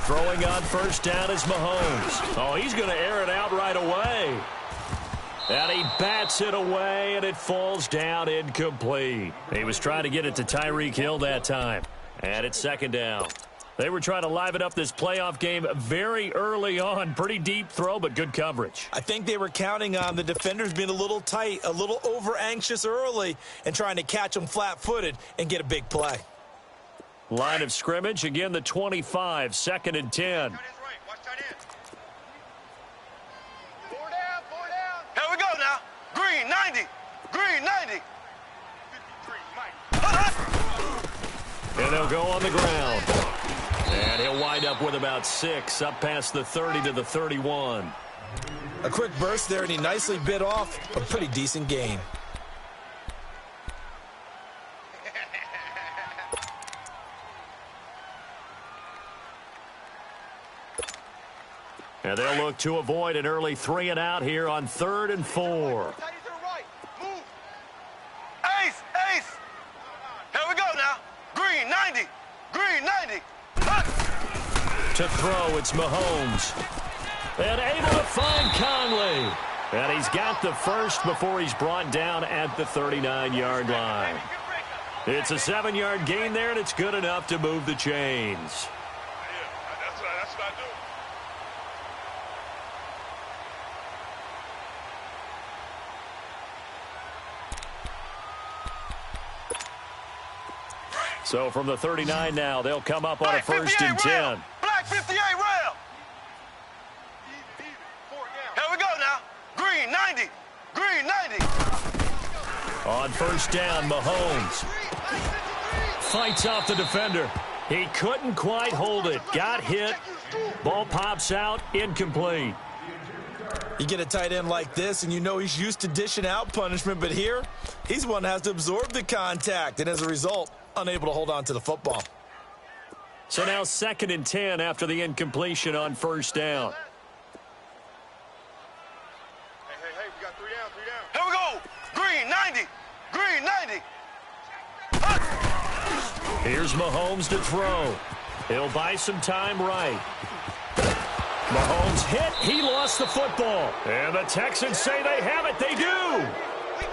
Throwing on first down is Mahomes. Oh, he's going to air it out right away. And he bats it away, and it falls down incomplete. He was trying to get it to Tyreek Hill that time. And it's second down. They were trying to liven up this playoff game very early on. Pretty deep throw, but good coverage. I think they were counting on the defenders being a little tight, a little over-anxious early, and trying to catch them flat-footed and get a big play. Line of scrimmage, again the 25, second and 10. Here we go now. Green, 90. Green, 90. And they'll go on the ground. And he'll wind up with about 6, up past the 30 to the 31. A quick burst there, and he nicely bit off a pretty decent gain. And they'll look to avoid an early 3 and out here on 3rd and 4. Ace, ace. Here we go now. Green, 90. Green, 90. To throw, it's Mahomes. And able to find Conley. And he's got the first before he's brought down at the 39-yard line. It's a 7-yard gain there, and it's good enough to move the chains. That's what I do. So from the 39 now, they'll come up on a 1st and 10. Black 58 rail. Here we go now. Green, 90. Green, 90. On 1st down, Mahomes fights off the defender. He couldn't quite hold it. Got hit. Ball pops out. Incomplete. You get a tight end like this, and you know he's used to dishing out punishment, but here, he's one that has to absorb the contact, and as a result, unable to hold on to the football. So now 2nd and 10 after the incompletion on 1st down. Hey, we got 3 down, 3 down. Here we go. Green, 90. Green, 90. Here's Mahomes to throw. He'll buy some time right. Mahomes hit. He lost the football. And the Texans say they have it. They do.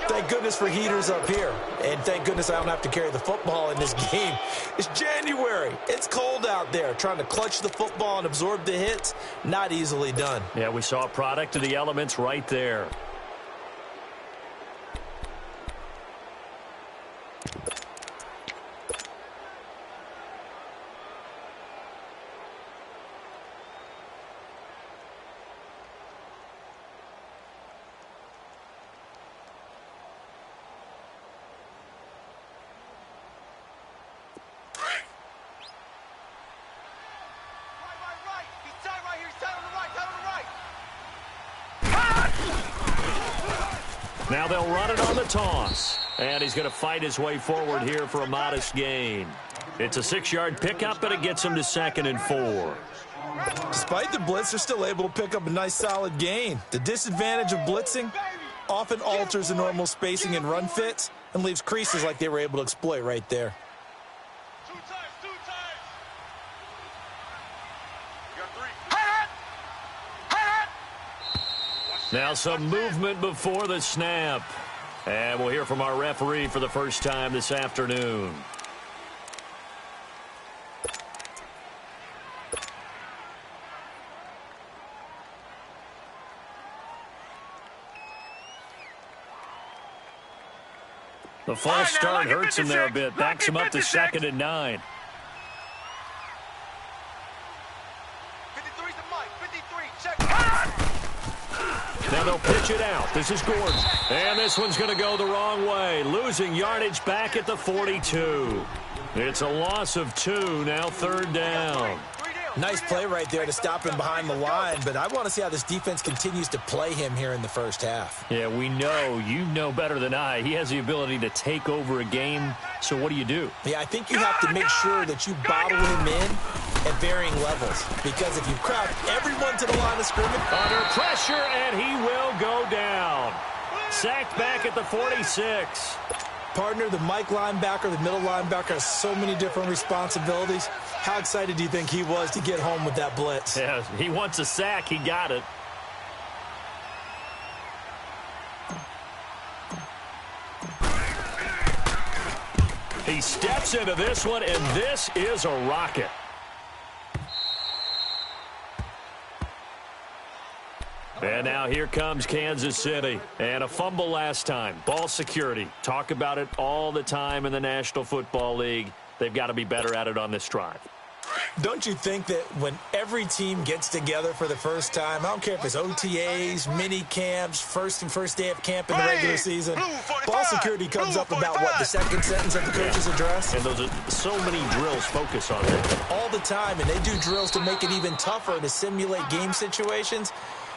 Thank goodness for heaters up here. And thank goodness I don't have to carry the football in this game. It's January. It's cold out there. Trying to clutch the football and absorb the hits, not easily done. Yeah, we saw a product of the elements right there. Now they'll run it on the toss. And he's going to fight his way forward here for a modest gain. It's a 6-yard pickup, but it gets him to 2nd and 4. Despite the blitz, they're still able to pick up a nice solid gain. The disadvantage of blitzing often alters the normal spacing and run fits and leaves creases like they were able to exploit right there. Two times. You got 3. Now some movement before the snap. And we'll hear from our referee for the first time this afternoon. The false start hurts him there a bit. Backs him up to 2nd and 9. 53's the mic. 53, check. Now And they'll pitch it out. This is Gordon. And this one's going to go the wrong way. Losing yardage back at the 42. It's a loss of 2, now 3rd down. Nice play right there to stop him behind the line, but I want to see how this defense continues to play him here in the first half. Yeah, we know. You know better than I. He has the ability to take over a game, so what do? Yeah, I think you have to make sure that you bottle him in at varying levels, because if you crowd everyone to the line of scrimmage... Under pressure, and he will go down. Sacked back at the 46. Partner, the Mike linebacker, the middle linebacker has so many different responsibilities. How excited do you think he was to get home with that blitz? Yeah, he wants a sack. He got it. He steps into this one, and this is a rocket. And now here comes Kansas City. And a fumble last time. Ball security. Talk about it all the time in the National Football League. They've got to be better at it on this drive. Don't you think that when every team gets together for the first time, I don't care if it's OTAs, mini camps, first day of camp in the regular season, ball security comes up about, what, the second sentence of the coach's address? And those are so many drills focus on it. All the time, and they do drills to make it even tougher to simulate game situations.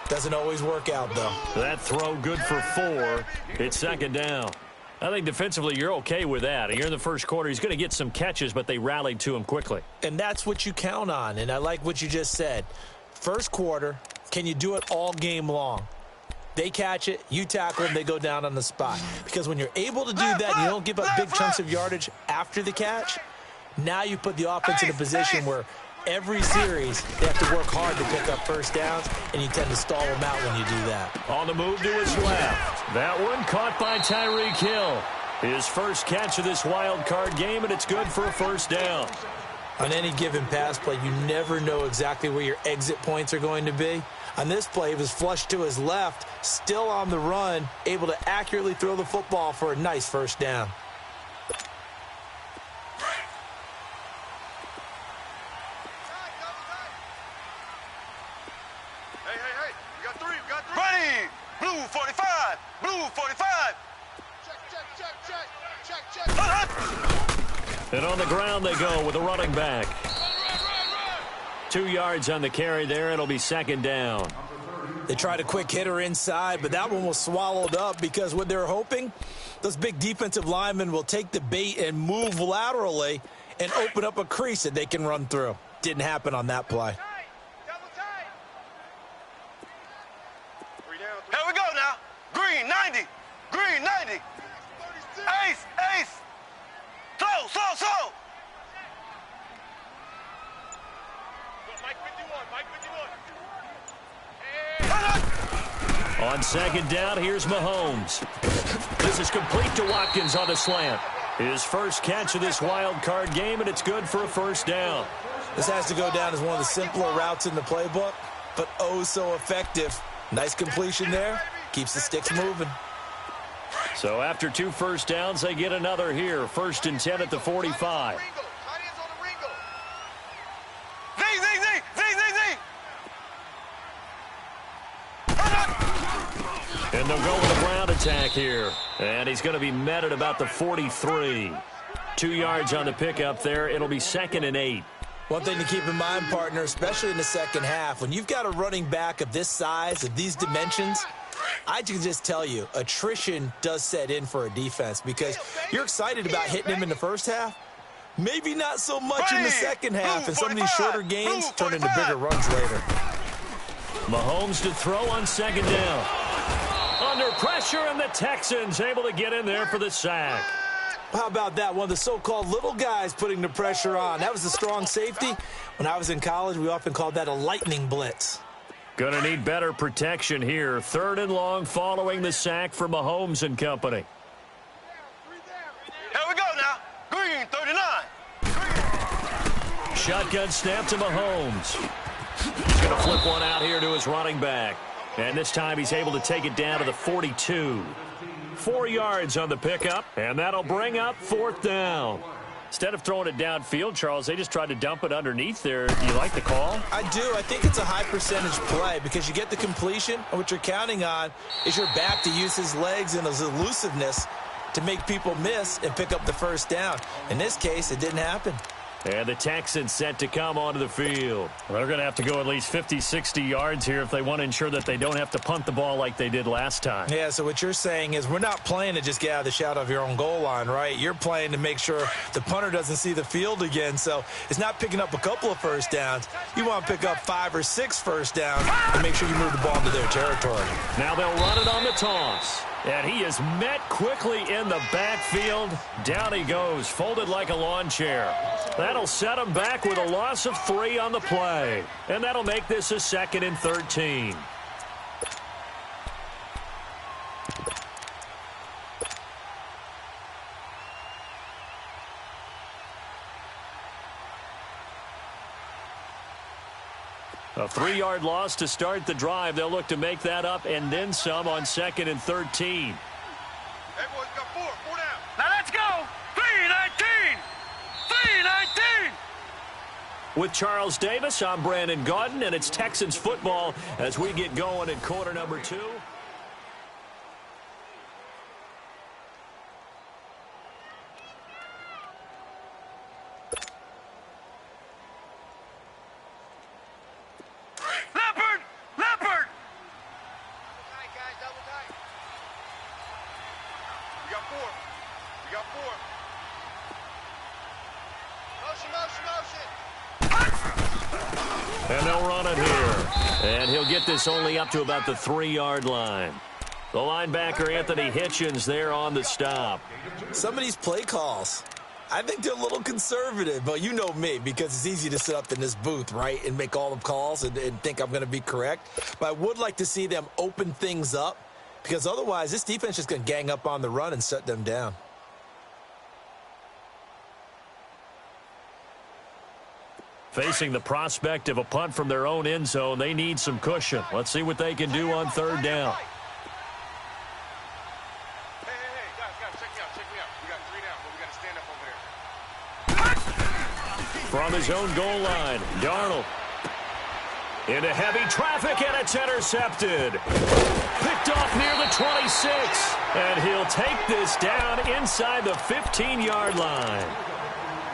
Doesn't always work out, though. That throw good for 4. It's 2nd down. I think defensively you're okay with that. You're in the first quarter. He's going to get some catches, but they rallied to him quickly. And that's what you count on, and I like what you just said. First quarter, can you do it all game long? They catch it, you tackle them, they go down on the spot. Because when you're able to do that and you don't give up big chunks of yardage after the catch, now you put the offense in a position where every series they have to work hard to pick up first downs, and you tend to stall them out when you do that. On the move to his left. That one caught by Tyreek Hill. His first catch of this wild card game, and it's good for a first down. On any given pass play, you never know exactly where your exit points are going to be. On this play, he was flushed to his left, still on the run, able to accurately throw the football for a nice first down. Ready! Blue 45! Blue 45! Check. And on the ground they go with a running back. 2 yards on the carry there. It'll be 2nd down. They tried a quick hitter inside, but that one was swallowed up because what they're hoping, those big defensive linemen will take the bait and move laterally and open up a crease that they can run through. Didn't happen on that play. Here we go now. Green 90. Green 90. Ace. Slow. Mike 51. On 2nd down, here's Mahomes. This is complete to Watkins on the slant. His first catch of this wild card game, and it's good for a first down. This has to go down as one of the simpler routes in the playbook, but oh so effective. Nice completion there. Keeps the sticks moving. So after 2 first downs, they get another here. 1st and 10 at the 45. And they'll go with a ground attack here. And he's going to be met at about the 43. 2 yards on the pickup there. It'll be 2nd and 8. One thing to keep in mind, partner, especially in the second half, when you've got a running back of this size, of these dimensions, I can just tell you, attrition does set in for a defense because you're excited about hitting him in the first half. Maybe not so much in the second half, and some of these shorter gains turn into bigger runs later. Mahomes to throw on 2nd down. Under pressure, and the Texans able to get in there for the sack. How about that? One of the so-called little guys putting the pressure on. That was a strong safety. When I was in college, we often called that a lightning blitz. Going to need better protection here. 3rd and long following the sack for Mahomes and company. Here we go now. Green 39. Shotgun snap to Mahomes. He's going to flip one out here to his running back. And this time he's able to take it down to the 42. 4 yards on the pickup, and that'll bring up 4th down. Instead of throwing it downfield, Charles, they just tried to dump it underneath there. Do you like the call? I do. I think it's a high percentage play because you get the completion, and what you're counting on is your back to use his legs and his elusiveness to make people miss and pick up the first down. In this case, it didn't happen. And the Texans set to come onto the field. They're going to have to go at least 50, 60 yards here if they want to ensure that they don't have to punt the ball like they did last time. Yeah, so what you're saying is we're not playing to just get out of the shadow of your own goal line, right? You're playing to make sure the punter doesn't see the field again. So it's not picking up a couple of first downs. You want to pick up 5 or 6 first downs and make sure you move the ball into their territory. Now they'll run it on the toss. And he is met quickly in the backfield. Down he goes, folded like a lawn chair. That'll set him back with a loss of 3 on the play. And that'll make this a 2nd and 13. A 3-yard loss to start the drive. They'll look to make that up and then some on 2nd and 13. Hey, boys, got 4 down. Now let's go. 3-19. 3-19. With Charles Davis, I'm Brandon Gaudin, and it's Texans football as we get going in quarter number 2. And they'll run it here. And he'll get this only up to about the 3-yard line. The linebacker, Anthony Hitchens, there on the stop. Some of these play calls, I think they're a little conservative. But you know me, because it's easy to sit up in this booth, right, and make all the calls and think I'm going to be correct. But I would like to see them open things up, because otherwise this defense is just going to gang up on the run and shut them down. Facing the prospect of a punt from their own end zone, they need some cushion. Let's see what they can do on 3rd down. Hey, guys, check me out. We got 3 down, but we got to stand up over there. From his own goal line, Darnold. Into heavy traffic, and it's intercepted. Picked off near the 26. And he'll take this down inside the 15-yard line.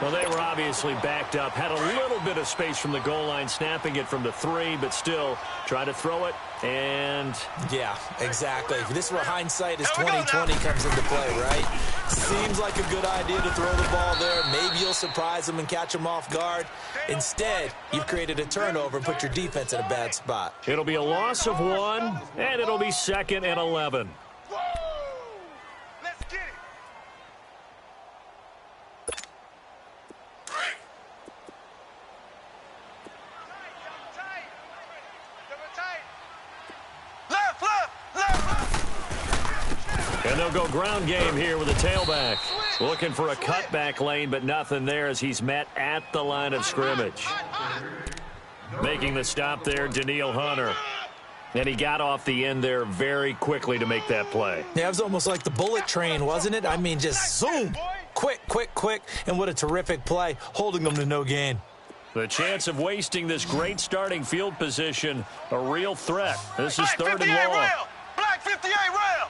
Well, they were obviously backed up, had a little bit of space from the goal line, snapping it from the 3, but still trying to throw it, and... Yeah, exactly. This is where hindsight is 20/20 comes into play, right? Seems like a good idea to throw the ball there. Maybe you'll surprise them and catch them off guard. Instead, you've created a turnover and put your defense in a bad spot. It'll be a loss of 1, and it'll be 2nd and 11. Let's get it. And they'll go ground game here with a tailback. Looking for a cutback lane, but nothing there as he's met at the line of scrimmage. Making the stop there, Daniil Hunter. And he got off the end there very quickly to make that play. Yeah, it was almost like the bullet train, wasn't it? I mean, just zoom. Quick. And what a terrific play, holding them to no gain. The chance of wasting this great starting field position, a real threat. This is 3rd and long. Black 58 rail.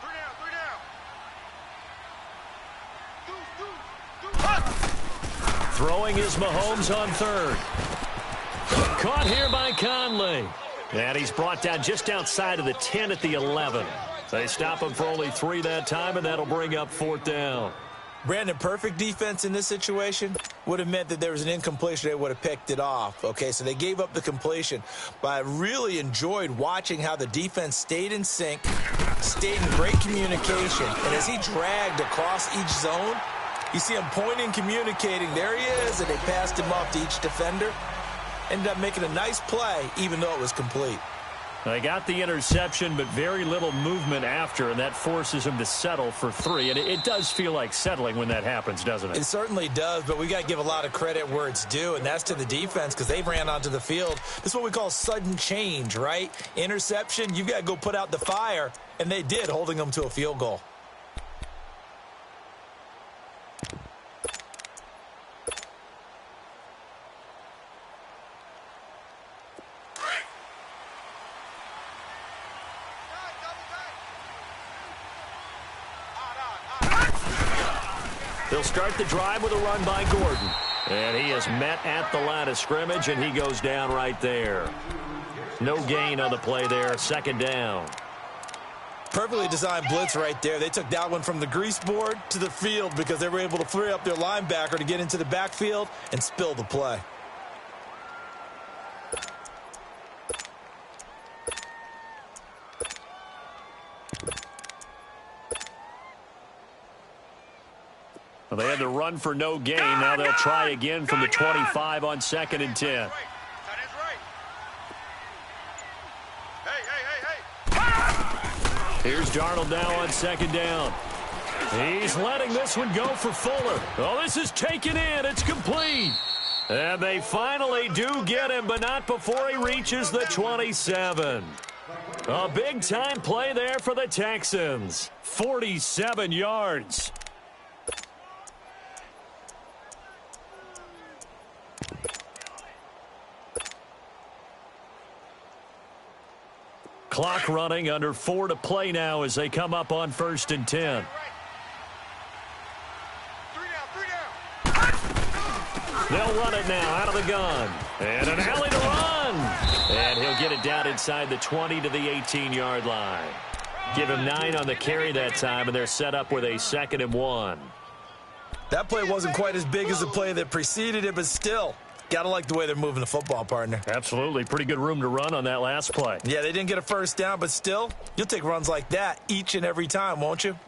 3 down. Throwing is Mahomes on 3rd. Caught here by Conley. And he's brought down just outside of the 10 at the 11. They stop him for only 3 that time, and that'll bring up 4th down. Brandon, perfect defense in this situation would have meant that there was an incompletion. They would have picked it off. Okay, so they gave up the completion. But I really enjoyed watching how the defense stayed in sync, stayed in great communication. And as he dragged across each zone, you see him pointing, communicating. There he is, and they passed him off to each defender. Ended up making a nice play, even though it was complete. They got the interception, but very little movement after, and that forces him to settle for 3. And it does feel like settling when that happens, doesn't it? It certainly does, but we got to give a lot of credit where it's due, and that's to the defense because they ran onto the field. This is what we call sudden change, right? Interception, you got to go put out the fire, and they did, holding them to a field goal. They'll start the drive with a run by Gordon. And he is met at the line of scrimmage, and he goes down right there. No gain on the play there, second down. Perfectly designed blitz right there. They took that one from the grease board to the field because they were able to free up their linebacker to get into the backfield and spill the play. Well, they had to run for no gain. Now they'll try again from the 25 on 2nd and 10. Here's Darnold now on 2nd down. He's letting this one go for Fuller. Oh, this is taken in. It's complete. And they finally do get him, but not before he reaches the 27. A big-time play there for the Texans. 47 yards. Clock running, under 4 to play now as they come up on 1st and 10. They'll run it now out of the gun. And an alley to run. And he'll get it down inside the 20 to the 18-yard line. Give him 9 on the carry that time, and they're set up with a 2nd and 1. That play wasn't quite as big as the play that preceded it, but still, got to like the way they're moving the football, partner. Absolutely. Pretty good room to run on that last play. Yeah, they didn't get a first down, but still, you'll take runs like that each and every time, won't you?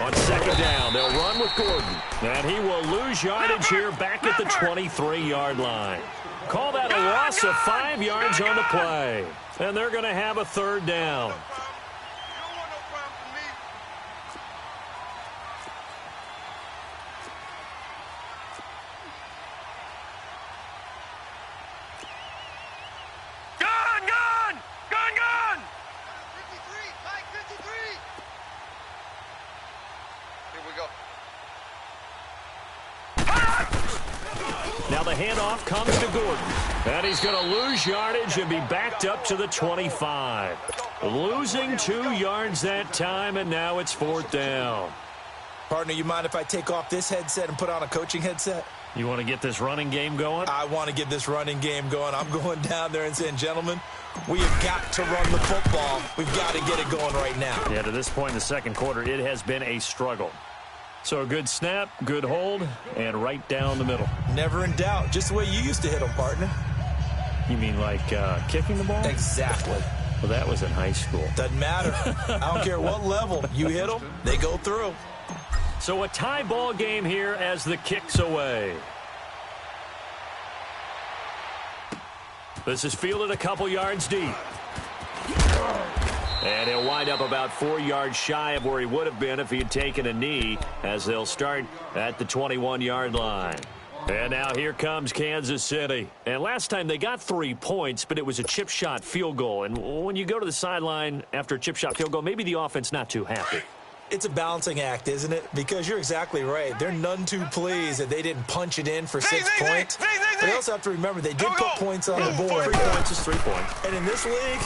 On 2nd down, they'll run with Gordon. And he will lose yardage here back at the 23-yard line. Call that a loss of 5 yards on the play. And they're going to have a 3rd down. Now the handoff comes to Gordon. And he's going to lose yardage and be backed up to the 25. Losing 2 yards that time, and now it's 4th down. Partner, you mind if I take off this headset and put on a coaching headset? You want to get this running game going? I want to get this running game going. I'm going down there and saying, gentlemen, we have got to run the football. We've got to get it going right now. Yeah, to this point in the second quarter, it has been a struggle. So a good snap, good hold, and right down the middle. Never in doubt. Just the way you used to hit them, partner. You mean like kicking the ball? Exactly. Well, that was in high school. Doesn't matter. I don't care what level. You hit them, they go through. So a tie ball game here as the kick's away. This is fielded a couple yards deep. And he'll wind up about 4 yards shy of where he would have been if he had taken a knee, as they'll start at the 21-yard line. And now here comes Kansas City. And last time they got 3 points, but it was a chip shot field goal. And when you go to the sideline after a chip shot field goal, maybe the offense not too happy. It's a balancing act, isn't it? Because you're exactly right. They're none too pleased that they didn't punch it in for 6 points. But they also have to remember they did put points on the board. 3 points is 3 points. And in this league,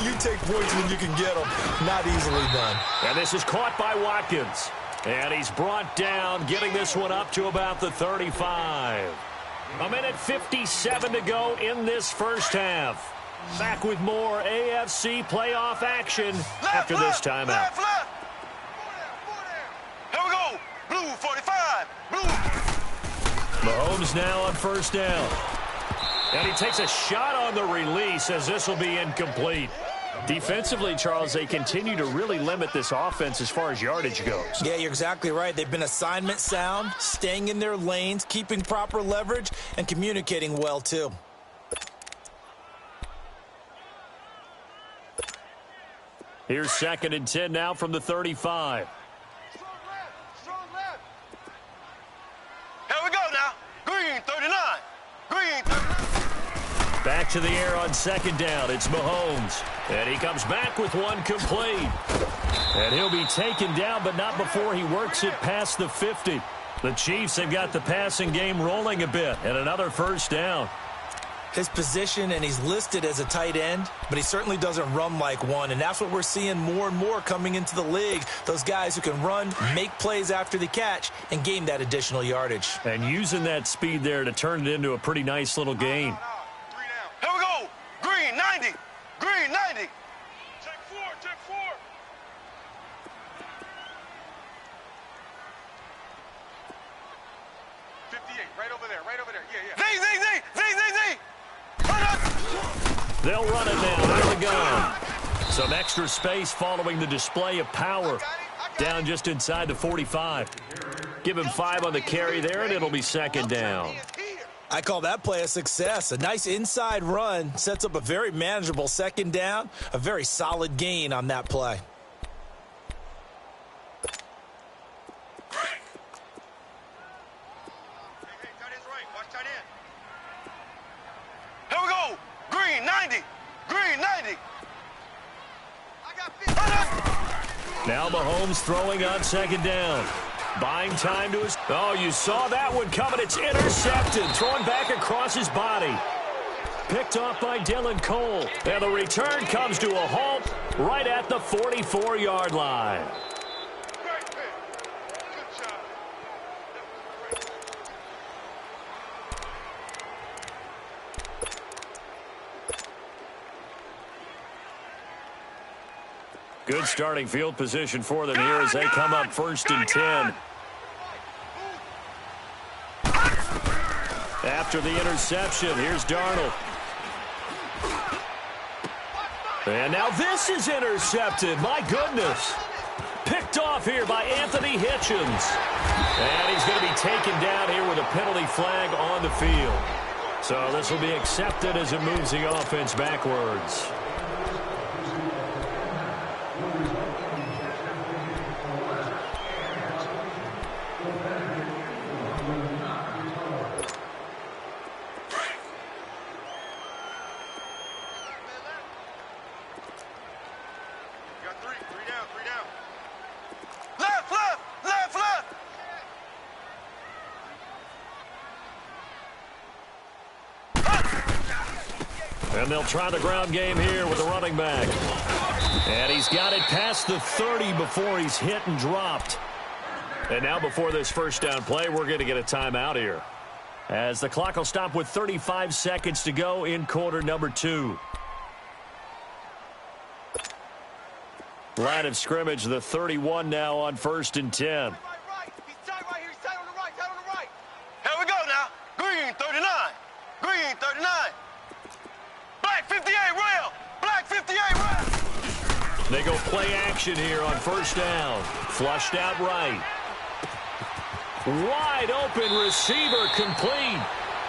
you take points when you can get them. Not easily done. And this is caught by Watkins. And he's brought down, getting this one up to about the 35. A minute 57 to go in this first half. Back with more AFC playoff action after this timeout. Here we go. Blue 45. Blue. Mahomes now on 1st down. And he takes a shot on the release as this will be incomplete. Defensively, Charles, they continue to really limit this offense as far as yardage goes. Yeah, you're exactly right. They've been assignment sound, staying in their lanes, keeping proper leverage, and communicating well, too. Here's 2nd and 10 now from the 35. Strong left. Here we go now. Green 39. Green 39. Back to the air on second down. It's Mahomes. And he comes back with one complete. And he'll be taken down, but not before he works it past the 50. The Chiefs have got the passing game rolling a bit, and another first down. His position, and he's listed as a tight end, but he certainly doesn't run like one, and that's what we're seeing more and more coming into the league. Those guys who can run, make plays after the catch, and gain that additional yardage. And using that speed there to turn it into a pretty nice little gain. Here we go. Green, 90. Green, 90. Check four, check four. Right over there, right over there. Yeah, yeah. Z. They'll run it now out of the gun. Some extra space following the display of power. Down just inside the 45. Give him 5 on the carry there, and it'll be second down. I call that play a success. A nice inside run sets up a very manageable second down. A very solid gain on that play. Here we go. Green, 90. Green, 90. Now Mahomes throwing on second down. Buying time to his... Oh, you saw that one coming. It's intercepted. Thrown back across his body. Picked off by Dylan Cole. And the return comes to a halt right at the 44-yard line. Good starting field position for them here as they come up first and 10. After the interception, here's Darnold. And now this is intercepted. My goodness. Picked off here by Anthony Hitchens. And he's going to be taken down here with a penalty flag on the field. So this will be accepted as it moves the offense backwards. And they'll try the ground game here with the running back. And he's got it past the 30 before he's hit and dropped. And now before this first down play, we're going to get a timeout here, as the clock will stop with 35 seconds to go in quarter number 2. Line of scrimmage, the 31 now on first and 10. Here we go now. Green, 39. Green, 39. Black 58, rail. Black 58, rail. They go play action here on first down. Flushed out right. Wide open receiver complete.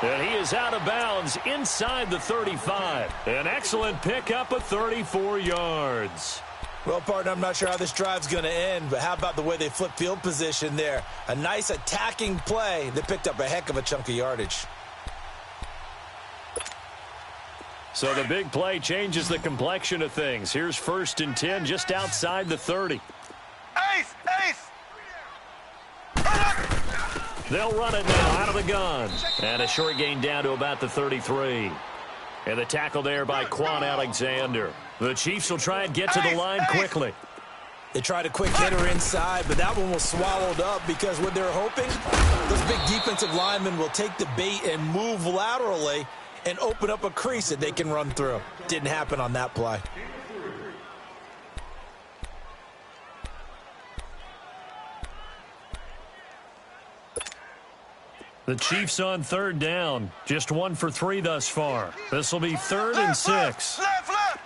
And he is out of bounds inside the 35. An excellent pickup of 34 yards. Well, partner, I'm not sure how this drive's going to end, but how about the way they flip field position there? A nice attacking play that picked up a heck of a chunk of yardage. So the big play changes the complexion of things. Here's first and 10 just outside the 30. Ace, ace. They'll run it now out of the gun. And a short gain down to about the 33. And the tackle there by Quan Alexander. The Chiefs will try and get to the line quickly. They tried a quick hitter inside, but that one was swallowed up because what they're hoping, those big defensive linemen will take the bait and move laterally and open up a crease that they can run through. Didn't happen on that play. The Chiefs on third down. Just 1 for 3 thus far. This will be 3rd and 6. Left.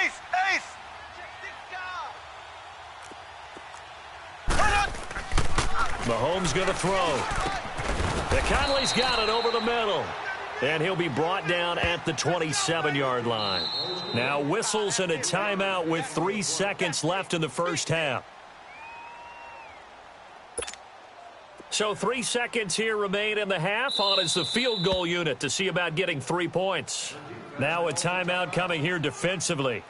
Ace, ace. Mahomes going to throw. Conley's got it over the middle. And he'll be brought down at the 27-yard line. Now whistles and a timeout with 3 seconds left in the first half. So 3 seconds here remain in the half. On is the field goal unit to see about getting 3 points. Now a timeout coming here defensively.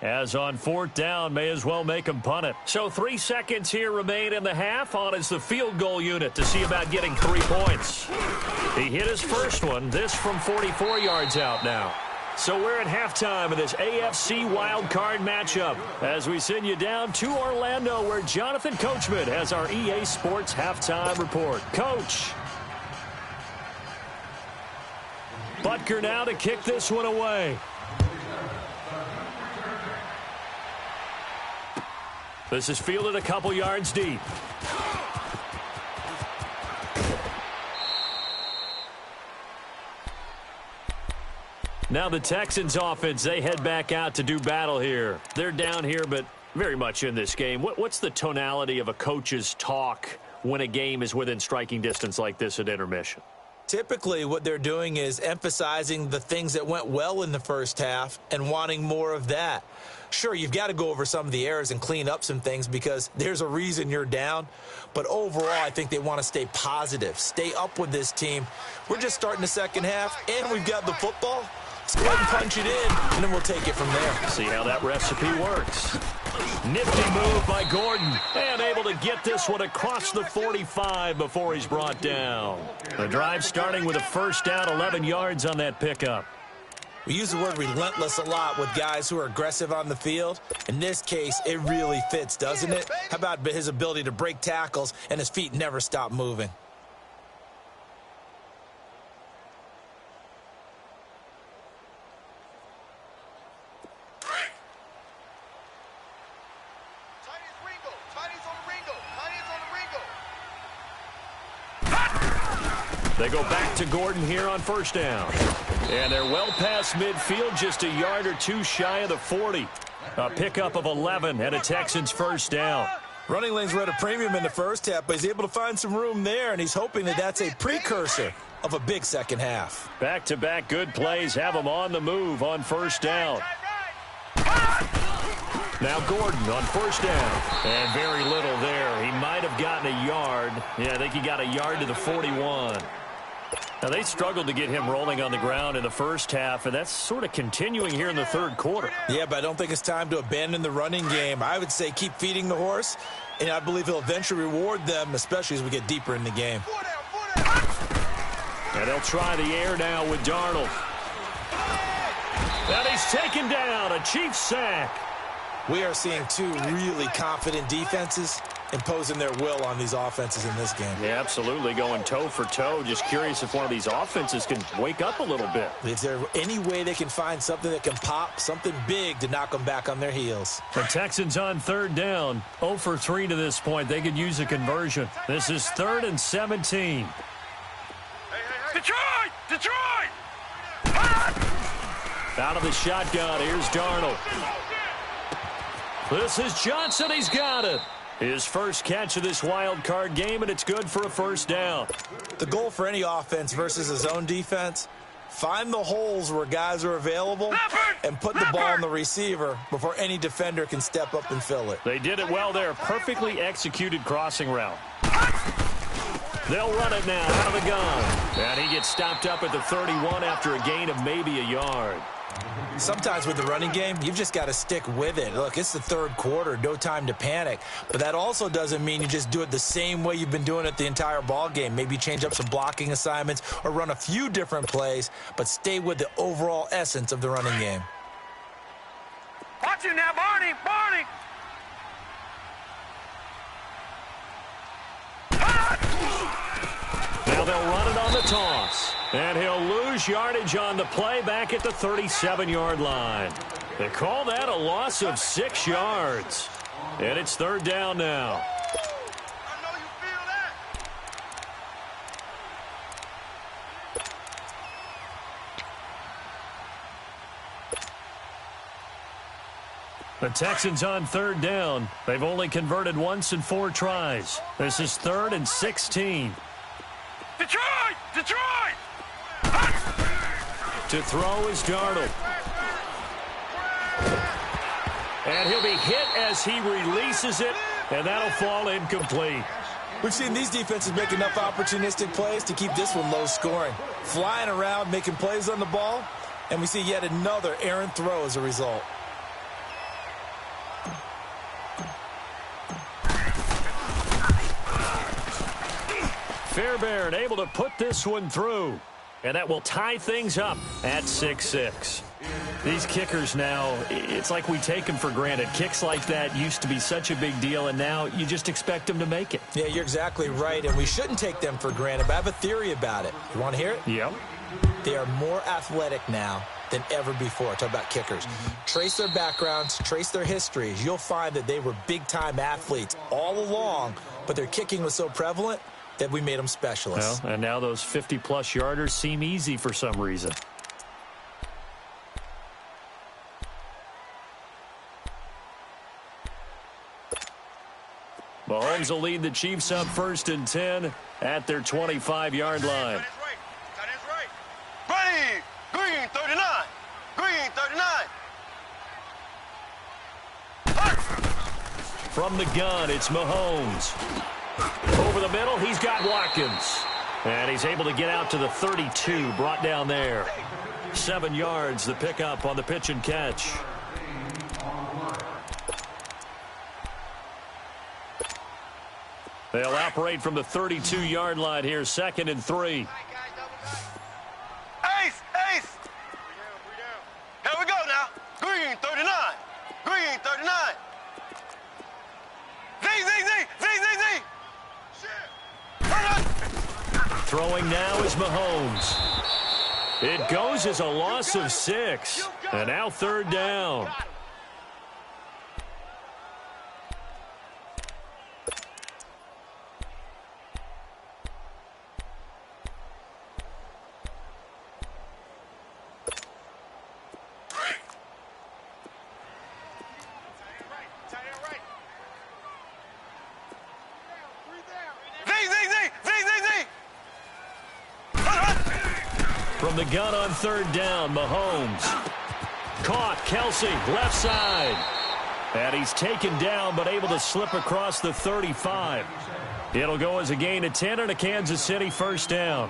As on 4th down, may as well make him punt it. So 3 seconds here remain in the half. On is the field goal unit to see about getting 3 points. He hit his first one. This from 44 yards out now. So we're at halftime of this AFC wildcard matchup as we send you down to Orlando where Jonathan Coachman has our EA Sports halftime report. Coach. Butker now to kick this one away. This is fielded a couple yards deep. Now the Texans offense, they head back out to do battle here. They're down here, but very much in this game. What's the tonality of a coach's talk when a game is within striking distance like this at intermission? Typically, what they're doing is emphasizing the things that went well in the first half and wanting more of that. Sure, you've got to go over some of the errors and clean up some things because there's a reason you're down. But overall, I think they want to stay positive, stay up with this team. We're just starting the second half, and we've got the football. Let's go ahead and punch it in, and then we'll take it from there. See how that recipe works. Nifty move by Gordon, and able to get this one across the 45 before he's brought down. The drive starting with a first down, 11 yards on that pickup. We use the word relentless a lot with guys who are aggressive on the field. In this case, it really fits, doesn't it? How about his ability to break tackles and his feet never stop moving? They go back to Gordon here on first down. And they're well past midfield, just a yard or two shy of the 40. A pickup of 11 and a Texans first down. Running lanes were at a premium in the first half, but he's able to find some room there, and he's hoping that that's a precursor of a big second half. Back-to-back good plays have him on the move on first down. Now Gordon on first down. And very little there. He might have gotten a yard. Yeah, I think he got a yard to the 41. Now, they struggled to get him rolling on the ground in the first half, and that's sort of continuing here in the third quarter. Yeah, but I don't think it's time to abandon the running game. I would say keep feeding the horse, and I believe he'll eventually reward them, especially as we get deeper in the game. And they'll try the air now with Darnold. And he's taken down, a Chiefs sack. We are seeing two really confident defenses imposing their will on these offenses in this game. Yeah, absolutely, going toe for toe. Just curious if one of these offenses can wake up a little bit. Is there any way they can find something that can pop, something big to knock them back on their heels? The Texans on third down, 0 for 3 to this point. They could use a conversion. This is 3rd and 17. Detroit! Detroit! Out of the shotgun, here's Darnold. This is Johnson, he's got it. His first catch of this wild card game, and it's good for a first down. The goal for any offense versus his own defense, find the holes where guys are available and put the ball on the receiver before any defender can step up and fill it. They did it well there. Perfectly executed crossing route. They'll run it now out of the gun. And he gets stopped up at the 31 after a gain of maybe a yard. Sometimes with the running game, you've just got to stick with it. Look, it's the third quarter, no time to panic. But that also doesn't mean you just do it the same way you've been doing it the entire ball game. Maybe change up some blocking assignments or run a few different plays, but stay with the overall essence of the running game. Watch you now, Barney! Barney! Now they'll run it on the toss. And he'll lose yardage on the play back at the 37-yard line. They call that a loss of 6 yards. And it's third down now. I know you feel that. The Texans on third down. They've only converted once in 4 tries. This is 3rd and 16. Detroit! Detroit! To throw is Darnold. And he'll be hit as he releases it, and that'll fall incomplete. We've seen these defenses make enough opportunistic plays to keep this one low scoring. Flying around, making plays on the ball, and we see yet another errant throw as a result. Fairbairn able to put this one through, and that will tie things up at 6-6. These kickers now, it's like we take them for granted. Kicks like that used to be such a big deal, and now you just expect them to make it. Yeah, you're exactly right, and we shouldn't take them for granted, but I have a theory about it. You want to hear it? Yep. They are more athletic now than ever before. Talk about kickers. Trace their backgrounds, trace their histories. You'll find that they were big-time athletes all along, but their kicking was so prevalent that we made them specialists. Well, and now those 50-plus yarders seem easy for some reason. Mahomes will lead the Chiefs up 1st and 10 at their 25-yard line. Ready, green 39, green 39. From the gun, it's Mahomes. Over the middle, he's got Watkins. And he's able to get out to the 32, brought down there. 7 yards, the pickup on the pitch and catch. They'll operate from the 32-yard line here, 2nd and 3. Ace, ace. Here we go now. Green 39, green 39. Z. Throwing now is Mahomes. It goes as a loss of 6. And now 3rd down. From the gun on 3rd down, Mahomes. Caught, Kelsey, left side. And he's taken down, but able to slip across the 35. It'll go as a gain of 10 and a Kansas City 1st down.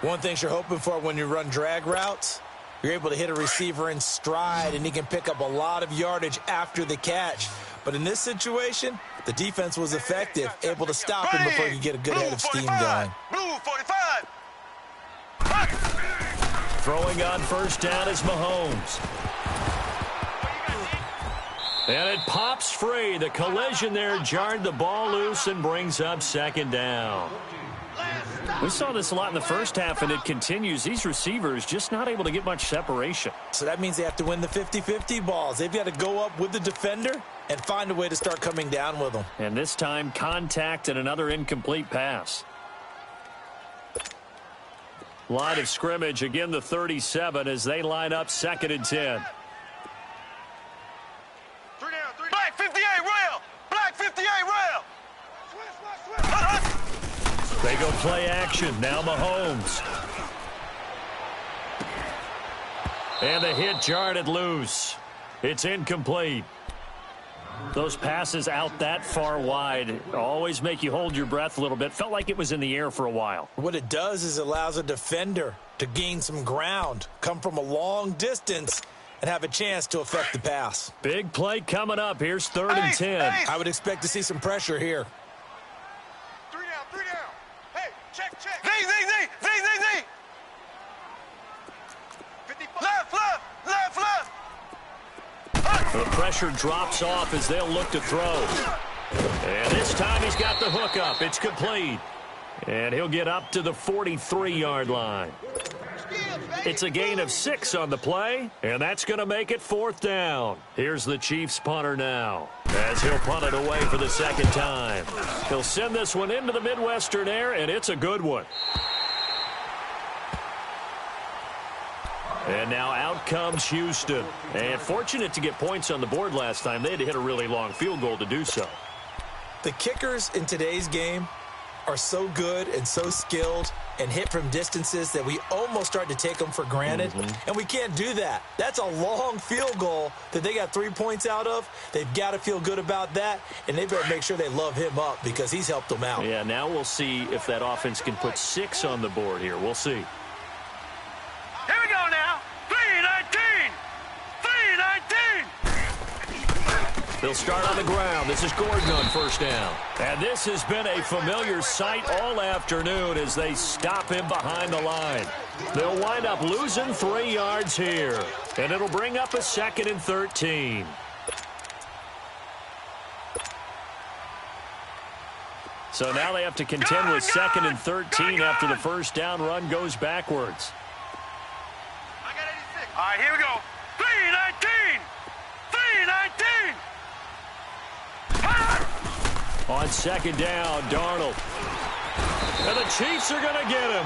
One thing you're hoping for when you run drag routes, you're able to hit a receiver in stride, and he can pick up a lot of yardage after the catch. But in this situation, the defense was effective, able to stop him before he could get a good head of steam going. Blue 45. Throwing on 1st down is Mahomes. And it pops free. The collision there jarred the ball loose and brings up 2nd down. We saw this a lot in the first half, and it continues. These receivers just not able to get much separation. So that means they have to win the 50-50 balls. They've got to go up with the defender and find a way to start coming down with them. And this time, contact and another incomplete pass. Line of scrimmage, again the 37 as they line up 2nd and 10. Black 58 rail! Black 58 rail! They go play action. Now Mahomes. And the hit jarred it loose. It's incomplete. Those passes out that far wide always make you hold your breath a little bit. Felt like it was in the air for a while. What it does is it allows a defender to gain some ground, come from a long distance, and have a chance to affect the pass. Big play coming up. Here's 3rd and 10. I would expect to see some pressure here. 3 down. Hey, check. Z. 55. Left. The pressure drops off as they'll look to throw. And this time he's got the hook up. It's complete. And he'll get up to the 43-yard line. It's a gain of 6 on the play, and that's going to make it 4th down. Here's the Chiefs punter now, as he'll punt it away for the 2nd time. He'll send this one into the Midwestern air, and it's a good one. And now out comes Houston. And fortunate to get points on the board last time. They had to hit a really long field goal to do so. The kickers in today's game are so good and so skilled and hit from distances that we almost start to take them for granted, and we can't do that. That's a long field goal that they got 3 points out of. They've got to feel good about that, and they better make sure they love him up because he's helped them out. Yeah, now we'll see if that offense can put 6 on the board here. We'll see. Here we go now. 3-19. 3-19. They'll start on the ground. This is Gordon on first down. And this has been a familiar sight all afternoon as they stop him behind the line. They'll wind up losing 3 yards here. And it'll bring up a 2nd and 13. So now they have to contend with 2nd and 13 after the first down run goes backwards. I got 86. All right, here we go. 3-19. 3-19. On 2nd down, Darnold. And the Chiefs are going to get him.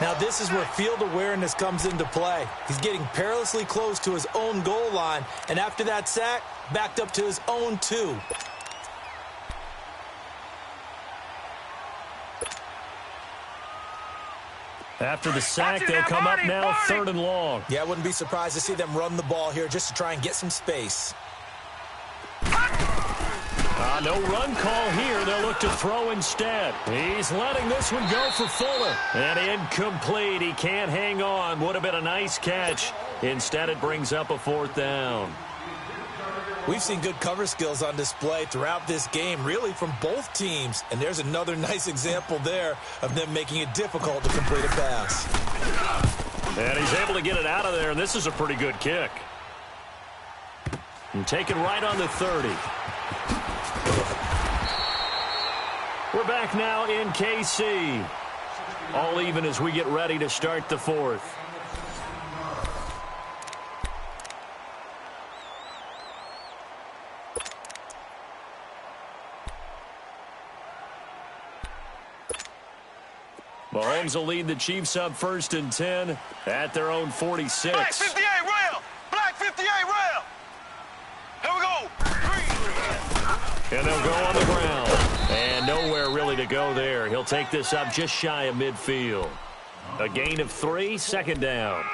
Now this is where field awareness comes into play. He's getting perilously close to his own goal line, and after that sack, backed up to his own 2. After the sack, they'll come up now 3rd and long. Yeah, I wouldn't be surprised to see them run the ball here just to try and get some space. No run call here. They'll look to throw instead. He's letting this one go for Fuller. And incomplete. He can't hang on. Would have been a nice catch. Instead, it brings up a 4th down. We've seen good cover skills on display throughout this game, really from both teams. And there's another nice example there of them making it difficult to complete a pass. And he's able to get it out of there, and this is a pretty good kick. And taken right on the 30. We're back now in KC. All even as we get ready to start the 4th. Mahomes will lead the Chiefs up 1st and 10 at their own 46. Black 58 rail. Black 58 rail. Here we go. And they'll go on the ground. And nowhere really to go there. He'll take this up just shy of midfield. A gain of 3, 2nd down.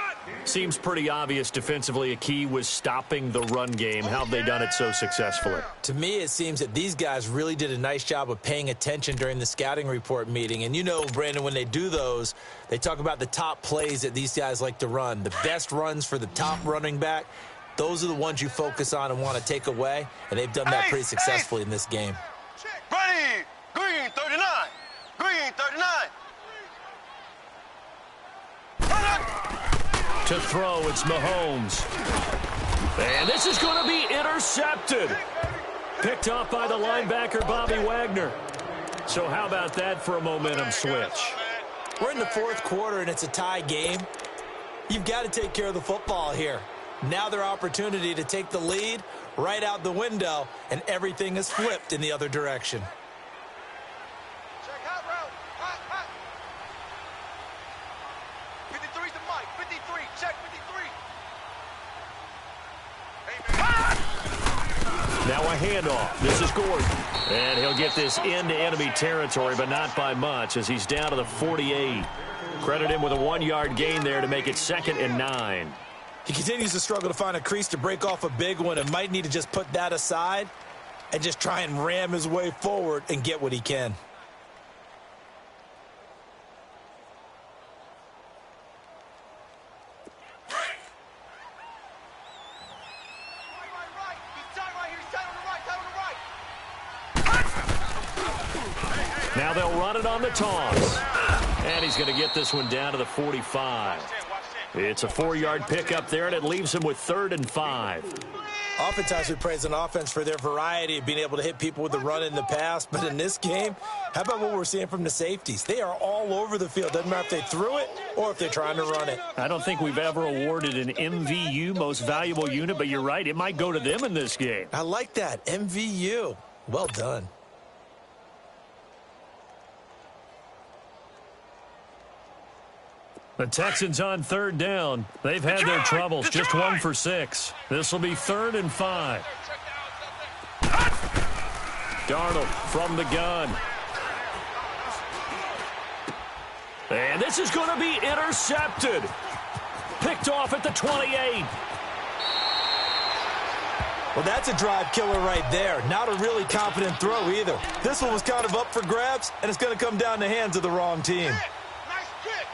Seems pretty obvious defensively a key was stopping the run game. How have they done it so successfully? To me, it seems that these guys really did a nice job of paying attention during the scouting report meeting. And you know, Brandon, when they do those, they talk about the top plays that these guys like to run. The best runs for the top running back, those are the ones you focus on and want to take away. And they've done that pretty successfully in this game. Ready. Green 39. Green 39. To throw, it's Mahomes. And this is going to be intercepted. Picked off by the linebacker, Bobby Wagner. So how about that for a momentum switch? We're in the 4th quarter, and it's a tie game. You've got to take care of the football here. Now their opportunity to take the lead right out the window, and everything is flipped in the other direction. Check out route. Hot, hot. 53's the mic. 53. Check 53. Now a handoff. This is Gordon. And he'll get this into enemy territory, but not by much as he's down to the 48. Credit him with a 1-yard gain there to make it 2nd and 9. He continues to struggle to find a crease to break off a big one and might need to just put that aside and just try and ram his way forward and get what he can. Now they'll run it on the toss. And he's going to get this one down to the 45. It's a 4-yard pickup there, and it leaves him with 3rd and 5. Oftentimes we praise an offense for their variety of being able to hit people with the run in the pass. But in this game, how about what we're seeing from the safeties? They are all over the field. Doesn't matter if they threw it or if they're trying to run it. I don't think we've ever awarded an MVU, most valuable unit, but you're right. It might go to them in this game. I like that. MVU. Well done. The Texans on 3rd down. They've had their troubles. Just 1 for 6. This will be 3rd and 5. Darnold from the gun. And this is going to be intercepted. Picked off at the 28. Well, that's a drive killer right there. Not a really confident throw either. This one was kind of up for grabs, and it's going to come down the hands of the wrong team. Nice kick.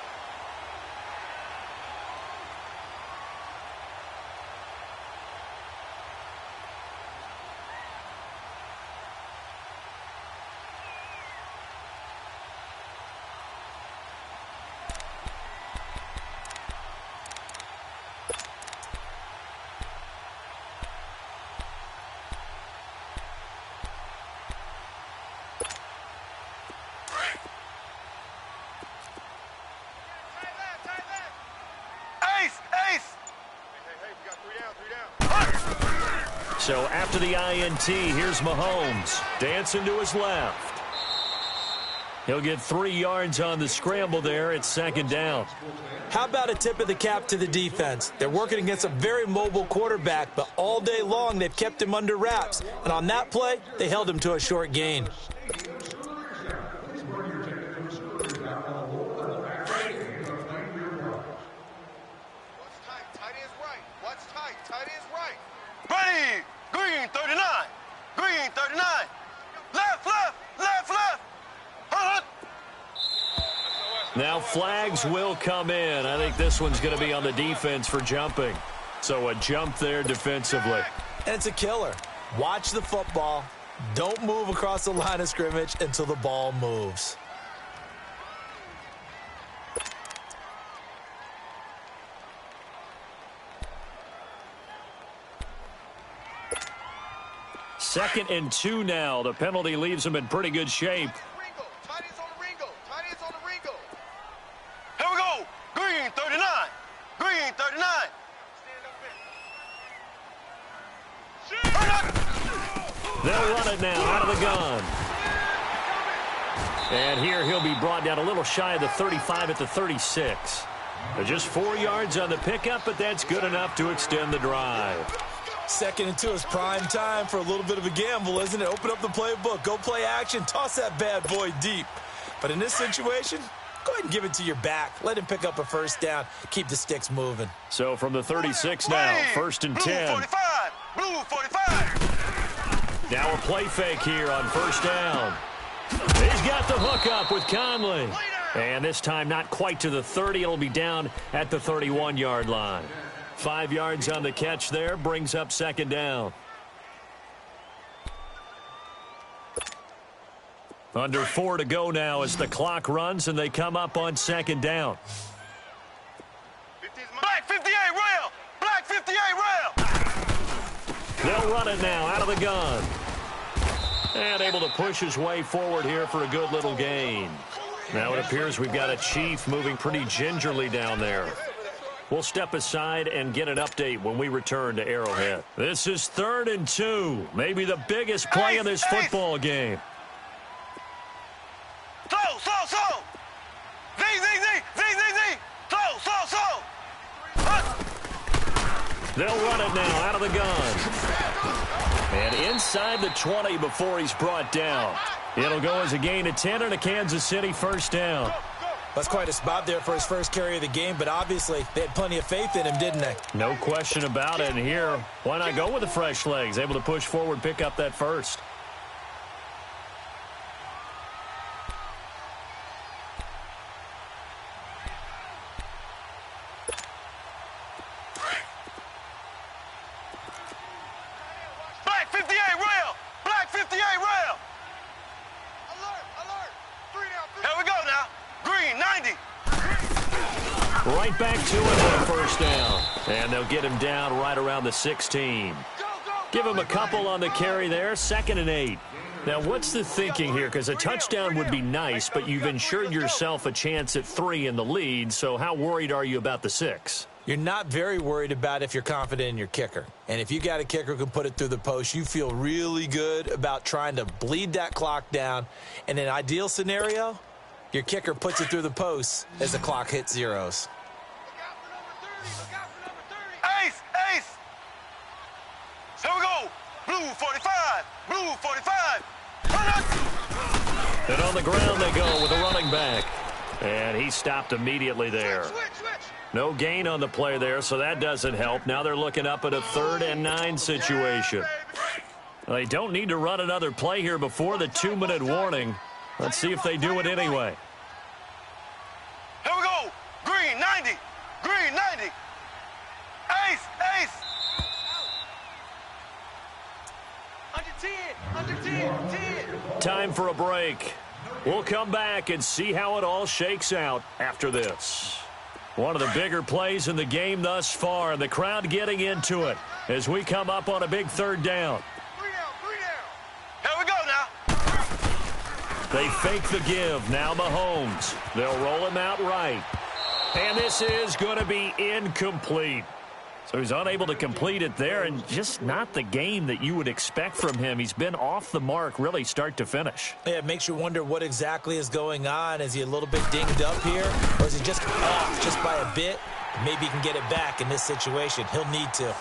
So after the INT, here's Mahomes. Dancing to his left. He'll get 3 yards on the scramble there. It's second down. How about a tip of the cap to the defense? They're working against a very mobile quarterback, but all day long they've kept him under wraps. And on that play, they held him to a short gain. Ready, green 39, green 39, left, left, left, left. Now flags will come in. I think this one's going to be on the defense for jumping. So a jump there defensively. And it's a killer. Watch the football. Don't move across the line of scrimmage until the ball moves. Second and 2 now. The penalty leaves them in pretty good shape. Here we go. Green 39. Green 39. They'll run it now out of the gun. And here he'll be brought down a little shy of the 35 at the 36. Just 4 yards on the pickup, but that's good enough to extend the drive. Second and 2 is prime time for a little bit of a gamble, isn't it? Open up the playbook, go play action, toss that bad boy deep. But in this situation, go ahead and give it to your back. Let him pick up a first down. Keep the sticks moving. So from the 36 now, first and 10. Blue 45. Blue 45. Now a play fake here on first down. He's got the hook up with Conley. And this time not quite to the 30. It'll be down at the 31-yard line. 5 yards on the catch there, brings up second down. Under 4 to go now as the clock runs and they come up on second down. Black 58 rail. Black 58 rail. They'll run it now out of the gun. And able to push his way forward here for a good little gain. Now it appears we've got a Chief moving pretty gingerly down there. We'll step aside and get an update when we return to Arrowhead. This is 3rd and 2. Maybe the biggest play of this football game. Slow. Z. Slow. They'll run it now out of the gun. And inside the 20 before he's brought down. It'll go as a gain of 10 and a Kansas City first down. That's quite a spot there for his first carry of the game, but obviously they had plenty of faith in him, didn't they? No question about it. And here, why not go with the fresh legs? Able to push forward, pick up that first. Black 58 rail. Black 58 rail. Alert. 3 down. Here we go now. Green 90. Right back to it on first down. And they'll get him down right around the 16. Give him a couple on the carry there. 2nd and 8. Now, what's the thinking here? Because a touchdown would be nice, but you've ensured yourself a chance at 3 in the lead. So how worried are you about the 6? You're not very worried about if you're confident in your kicker. And if you got a kicker who can put it through the post, you feel really good about trying to bleed that clock down. In an ideal scenario, your kicker puts it through the post as the clock hits zeros. Look out for number 30. Ace. Here we go. Blue 45. Blue 45. And on the ground they go with a running back. And he stopped immediately there. No gain on the play there, so that doesn't help. Now they're looking up at a 3rd and 9 situation. They don't need to run another play here before the 2-minute warning. Let's see if they do it anyway. Here we go. Green, 90. Green, 90. Ace, ace. Under 10. Time for a break. We'll come back and see how it all shakes out after this. One of the bigger plays in the game thus far, and the crowd getting into it as we come up on a big 3rd down. 3 down. Here we go now. They fake the give. Now Mahomes. They'll roll him out right. And this is going to be incomplete. So he's unable to complete it there, and just not the game that you would expect from him. He's been off the mark really start to finish. Yeah, it makes you wonder what exactly is going on. Is he a little bit dinged up here, or is he just off just by a bit? Maybe he can get it back in this situation. He'll need to.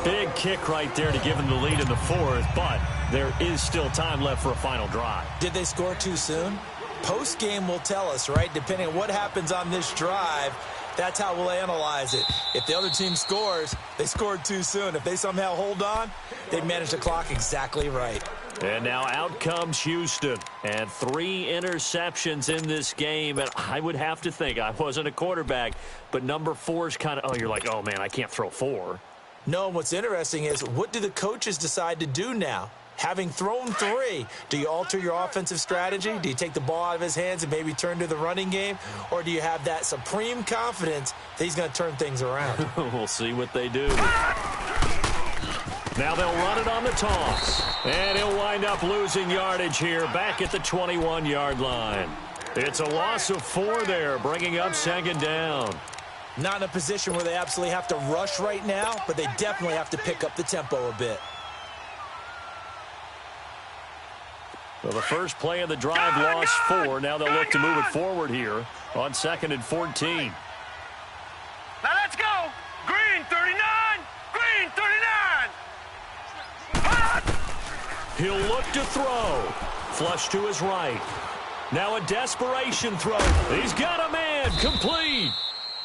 Big kick right there to give him the lead in the 4th, but there is still time left for a final drive. Did they score too soon? Post-game will tell us, right? Depending on what happens on this drive, that's how we'll analyze it. If the other team scores, they scored too soon. If they somehow hold on, they managed the clock exactly right. And now out comes Houston. And 3 interceptions in this game. And I would have to think, I wasn't a quarterback, but number 4 is kind of, oh, you're like, oh, man, I can't throw 4. No, what's interesting is, what do the coaches decide to do now? Having thrown 3, do you alter your offensive strategy? Do you take the ball out of his hands and maybe turn to the running game? Or do you have that supreme confidence that he's going to turn things around? We'll see what they do. Now they'll run it on the toss. And he'll wind up losing yardage here back at the 21-yard line. It's a loss of 4 there, bringing up 2nd down. Not in a position where they absolutely have to rush right now, but they definitely have to pick up the tempo a bit. Well, the first play of the drive lost 4. Now they'll look to move it forward here on 2nd and 14. Now let's go. Green, 39. Green, 39. He'll look to throw. Flush to his right. Now a desperation throw. He's got a man. Complete.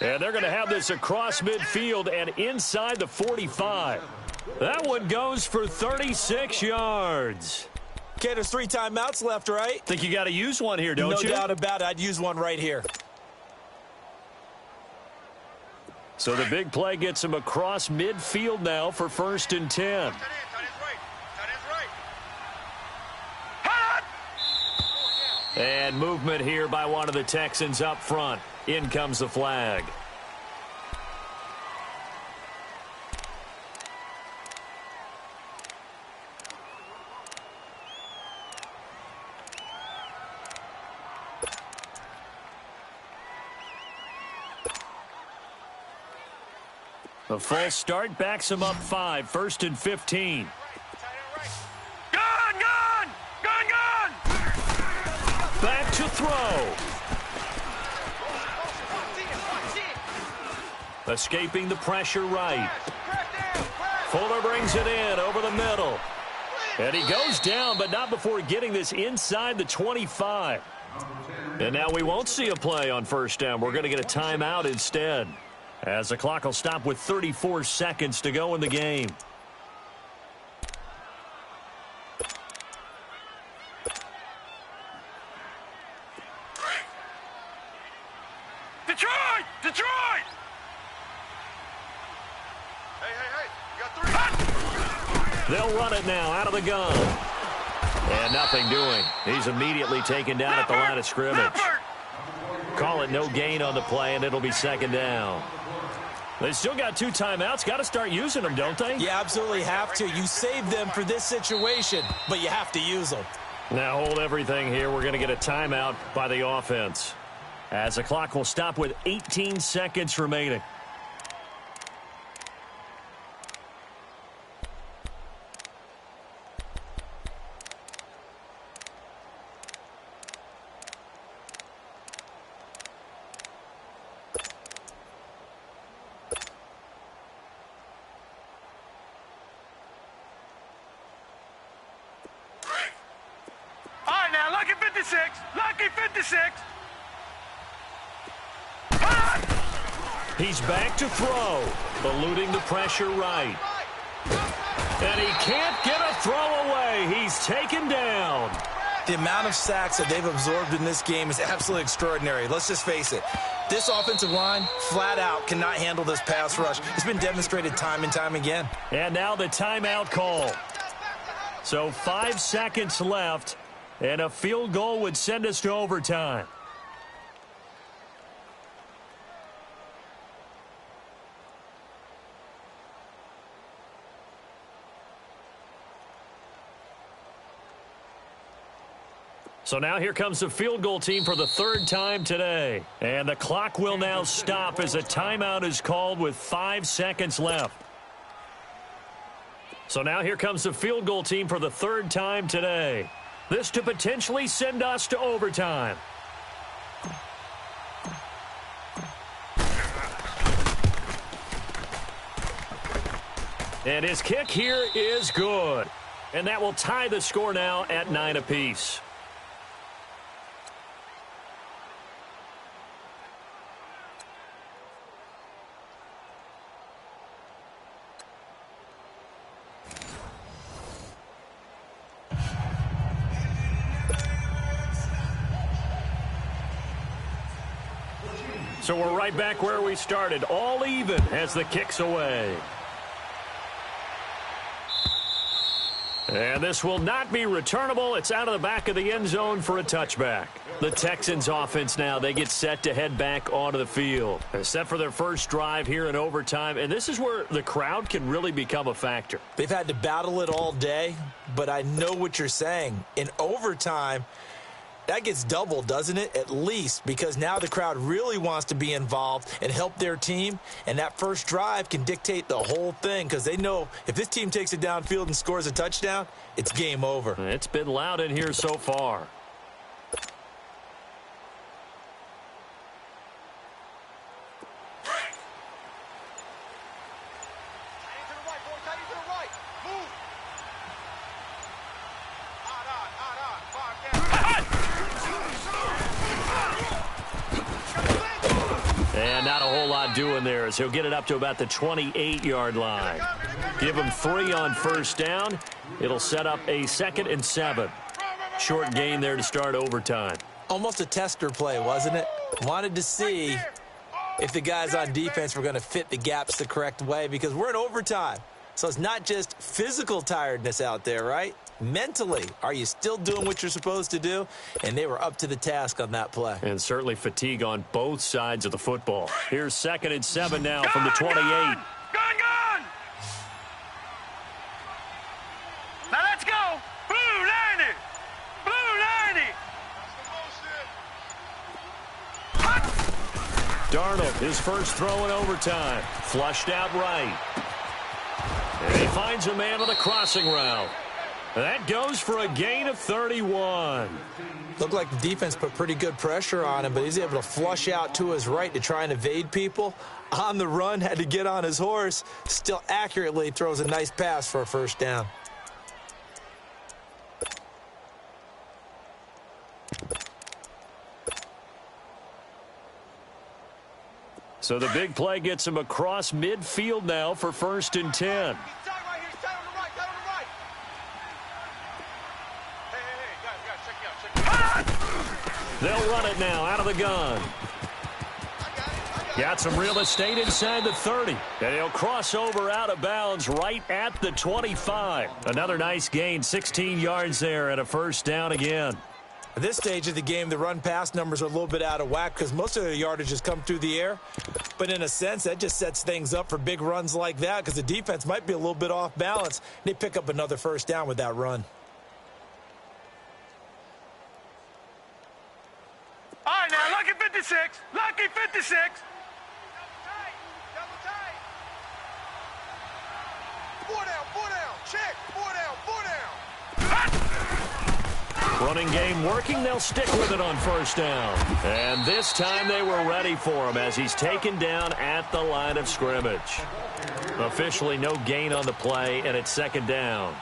And they're going to have this across midfield and inside the 45. That one goes for 36 yards. Okay, there's 3 timeouts left, right? Think you got to use one here, don't you? No doubt about it. I'd use one right here. So the big play gets him across midfield now for 1st and 10. And movement here by one of the Texans up front. In comes the flag. The false start backs him up 5, 1st and 15. Gun! Back to throw. Escaping the pressure right. Fuller brings it in over the middle. And he goes down, but not before getting this inside the 25. And now we won't see a play on 1st down. We're going to get a timeout instead, as the clock will stop with 34 seconds to go in the game. Detroit! Hey, you got 3. They'll run it now out of the gun. And nothing doing. He's immediately taken down at the line of scrimmage. Call it no gain on the play, and it'll be 2nd down. They still got 2 timeouts. Got to start using them, don't they? You absolutely have to. You save them for this situation, but you have to use them. Now hold everything here. We're going to get a timeout by the offense, as the clock will stop with 18 seconds remaining. All right, now, lucky 56. He's back to throw, eluding the pressure right. And he can't get a throw away. He's taken down. The amount of sacks that they've absorbed in this game is absolutely extraordinary. Let's just face it. This offensive line, flat out, cannot handle this pass rush. It's been demonstrated time and time again. And now the timeout call. So 5 seconds left, and a field goal would send us to overtime. So now here comes the field goal team for the 3rd time today. And the clock will now stop as a timeout is called with 5 seconds left. So now here comes the field goal team for the 3rd time today. This to potentially send us to overtime. And his kick here is good. And that will tie the score now at 9 apiece. So we're right back where we started, all even as the kick's away. And this will not be returnable. It's out of the back of the end zone for a touchback. The Texans offense now, they get set to head back onto the field. They're set for their first drive here in overtime, and this is where the crowd can really become a factor. They've had to battle it all day, but I know what you're saying. In overtime, that gets doubled, doesn't it? At least, because now the crowd really wants to be involved and help their team, and that first drive can dictate the whole thing because they know if this team takes it downfield and scores a touchdown, it's game over. It's been loud in here so far. And not a whole lot doing there as he'll get it up to about the 28-yard line. Give him 3 on first down. It'll set up a 2nd and 7. Short gain there to start overtime. Almost a tester play, wasn't it? Wanted to see if the guys on defense were going to fit the gaps the correct way because we're in overtime. So it's not just physical tiredness out there, right? Mentally, are you still doing what you're supposed to do? And they were up to the task on that play. And certainly fatigue on both sides of the football. Here's 2nd and 7 now from the 28. Gone! Now let's go! Blue 90! Blue 90! Darnold, his first throw in overtime. Flushed out right. And he finds a man on the crossing route. That goes for a gain of 31. Looked like the defense put pretty good pressure on him, but he's able to flush out to his right to try and evade people. On the run, had to get on his horse. Still accurately throws a nice pass for a first down. So the big play gets him across midfield now for 1st and 10. They'll run it now out of the gun. Got some real estate inside the 30. And he'll cross over out of bounds right at the 25. Another nice gain, 16 yards there and a first down again. At this stage of the game, the run-pass numbers are a little bit out of whack because most of the yardage has come through the air. But in a sense, that just sets things up for big runs like that because the defense might be a little bit off balance. They pick up another first down with that run. All right, now, lucky 56. Lucky 56. Double tight. 4 down. Check. 4 down. Running game working. They'll stick with it on first down. And this time they were ready for him as he's taken down at the line of scrimmage. Officially no gain on the play, and it's 2nd down.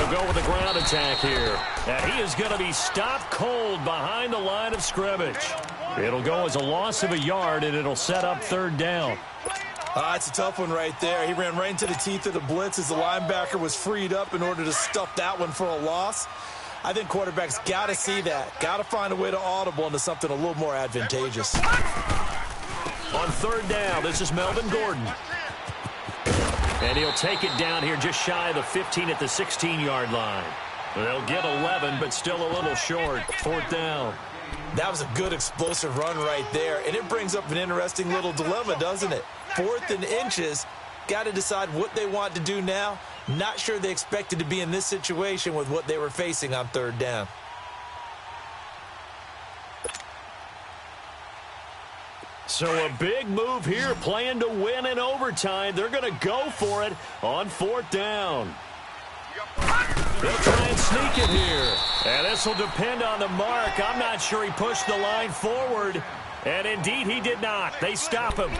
They'll go with the ground attack here. And he is going to be stopped cold behind the line of scrimmage. It'll go as a loss of a yard, and it'll set up third down. It's a tough one right there. He ran right into the teeth of the blitz as the linebacker was freed up in order to stuff that one for a loss. I think quarterbacks got to see that. Got to find a way to audible into something a little more advantageous. On third down, this is Melvin Gordon. And he'll take it down here just shy of the 15 at the 16-yard line. They'll get 11, but still a little short. Fourth down. That was a good explosive run right there. And it brings up an interesting little dilemma, doesn't it? 4th and inches. Got to decide what they want to do now. Not sure they expected to be in this situation with what they were facing on third down. So a big move here, playing to win in overtime. They're going to go for it on fourth down. They'll try and sneak it here. And this will depend on the mark. I'm not sure he pushed the line forward. And indeed, he did not. They stop him.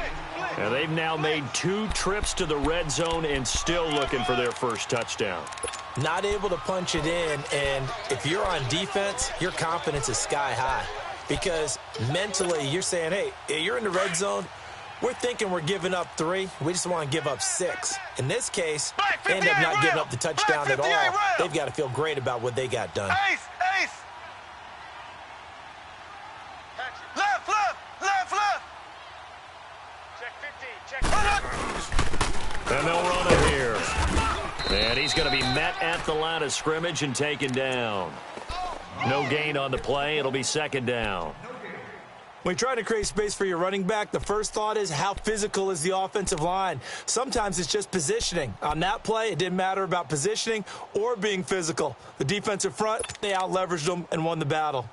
And they've now made 2 trips to the red zone and still looking for their first touchdown. Not able to punch it in, and if you're on defense, your confidence is sky high. Because mentally, you're saying, hey, you're in the red zone. We're thinking we're giving up 3. We just want to give up 6. In this case, they end up not giving up the touchdown at all. They've got to feel great about what they got done. Ace! Left! Check 15, And they'll run it here. And he's going to be met at the line of scrimmage and taken down. No gain on the play. It'll be second down. When you're trying to create space for your running back, the first thought is how physical is the offensive line. Sometimes it's just positioning. On that play, it didn't matter about positioning or being physical. The defensive front, they out-leveraged them and won the battle.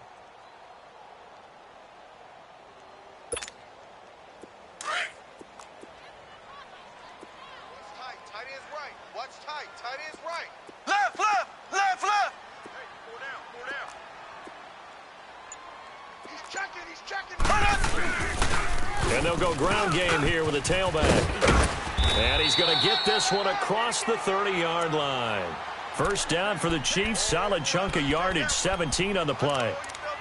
And they'll go ground game here with a tailback. And he's going to get this one across the 30-yard line. First down for the Chiefs. Solid chunk of yardage, 17 on the play.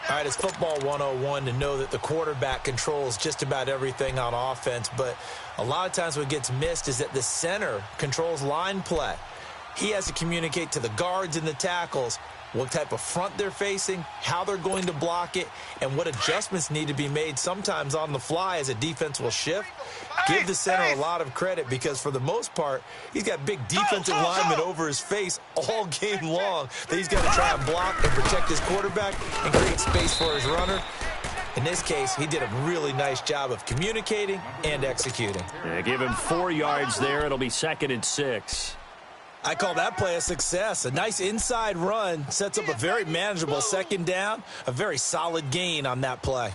All right, it's football 101 to know that the quarterback controls just about everything on offense. But a lot of times what gets missed is that the center controls line play. He has to communicate to the guards and the tackles what type of front they're facing, how they're going to block it, and what adjustments need to be made sometimes on the fly as a defense will shift. Give the center a lot of credit because, for the most part, he's got big defensive linemen over his face all game long that he's got to try and block and protect his quarterback and create space for his runner. In this case, he did a really nice job of communicating and executing. Yeah, give him 4 yards there. It'll be 2nd and 6. I call that play a success. A nice inside run sets up a very manageable second down, a very solid gain on that play.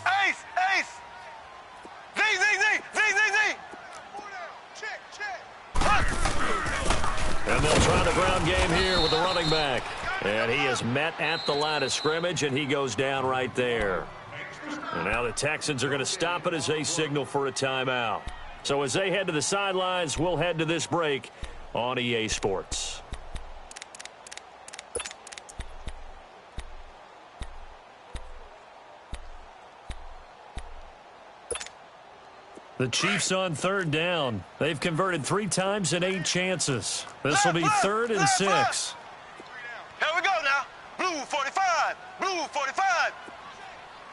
Ace! Z! And they'll try the ground game here with the running back. And he is met at the line of scrimmage, and he goes down right there. And now the Texans are going to stop it as they signal for a timeout. So as they head to the sidelines, we'll head to this break on EA Sports. The Chiefs on third down. They've converted 3 times in 8 chances. This will be 3rd and 6. Here we go now. Blue 45. Blue 45.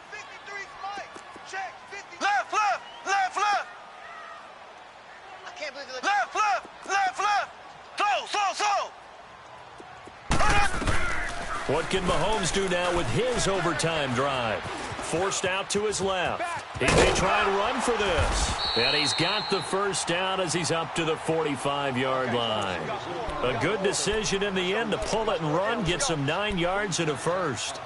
53 Mike. Check. 50. Left. I can't believe it. Left. Slow. What can Mahomes do now with his overtime drive? Forced out to his left. He may try and run for this. And he's got the first down as he's up to the 45-yard line. A good decision in the end to pull it and run, get some 9 yards and a first.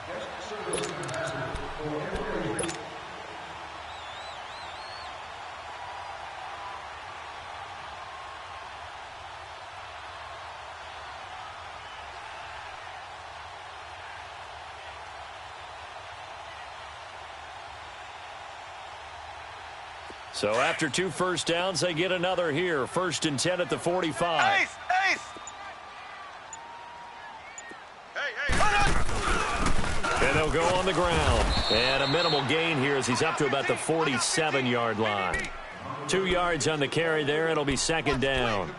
So after 2 first downs, they get another here. 1st and 10 at the 45. Ace! Ace! Hey! And they'll go on the ground. And a minimal gain here as he's up to about the 47-yard line. 2 yards on the carry there. It'll be 2nd down.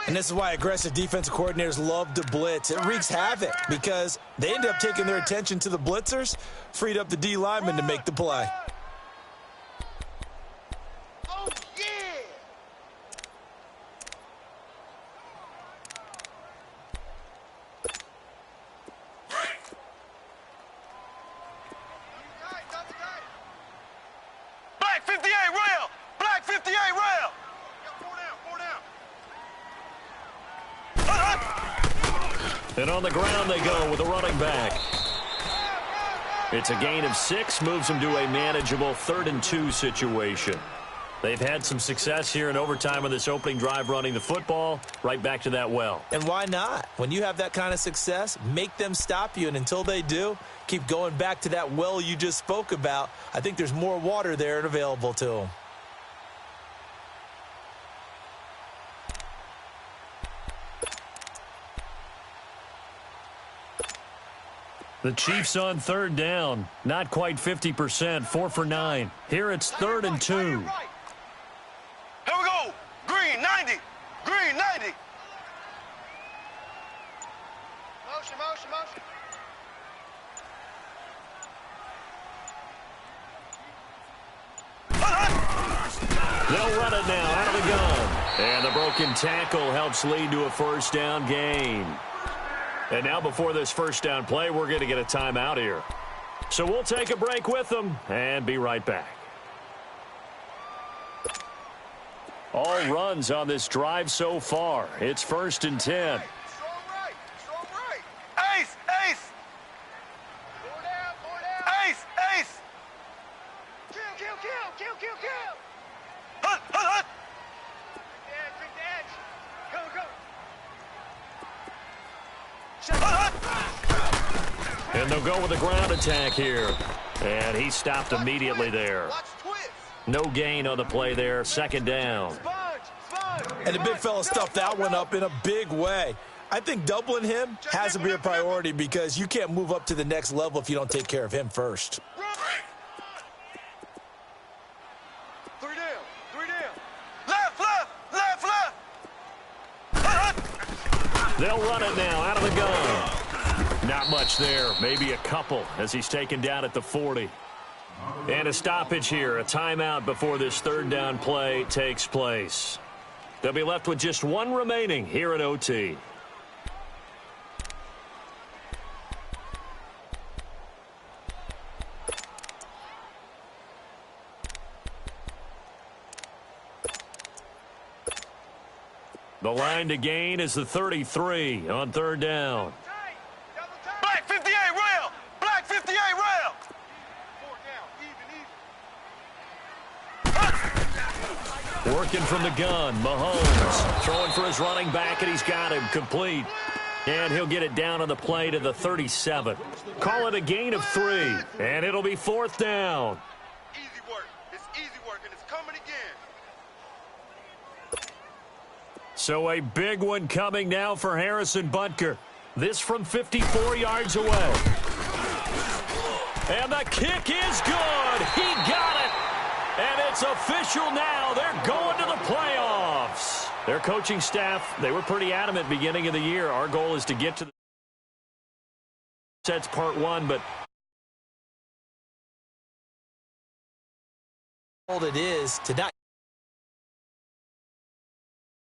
And this is why aggressive defensive coordinators love to blitz. It wreaks havoc because they end up taking their attention to the blitzers, freed up the D lineman to make the play. Oh, yeah! Black 58 rail! Black 58 rail! Four down. And on the ground they go with a running back. It's a gain of 6, moves them to a manageable 3rd and 2 situation. They've had some success here in overtime on this opening drive running the football. Right back to that well. And why not? When you have that kind of success, make them stop you. And until they do, keep going back to that well you just spoke about. I think there's more water there and available to them. The Chiefs on 3rd down. Not quite 50%, 4 for 9. Here it's 3rd and 2. Here we go. Green 90. Green 90. Motion. They'll run it now out of the gun. And the broken tackle helps lead to a 1st down gain. And now before this 1st down play, we're going to get a timeout here. So we'll take a break with them and be right back. All runs on this drive so far. It's 1st and 10. Strong right. Ace. Four down. Ace. Kill. Hut. Big edge. Go. And they'll go with a ground attack here. And he stopped immediately there. No gain on the play there. 2nd down. And the big fella stuffed that one up in a big way. I think doubling him has to be a priority because you can't move up to the next level if you don't take care of him first. 3 down. Left. They'll run it now out of the gun. Not much there. Maybe a couple as he's taken down at the 40. And a stoppage here. A timeout before this 3rd down play takes place. They'll be left with just 1 remaining here at OT. The line to gain is the 33 on 3rd down. Black 58 rail. Black 58 rail. 4 down. Working from the gun, Mahomes throwing for his running back, and he's got him complete. And he'll get it down on the play to the 37. Call it a gain of 3, and it'll be 4th down. Easy work. It's easy work, and it's coming again. So a big one coming now for Harrison Butker. This from 54 yards away. And the kick is good. He got it. And it's official now. They're going to the playoffs. Their coaching staff, they were pretty adamant beginning of the year. Our goal is to get to the sets part 1, but All it is to not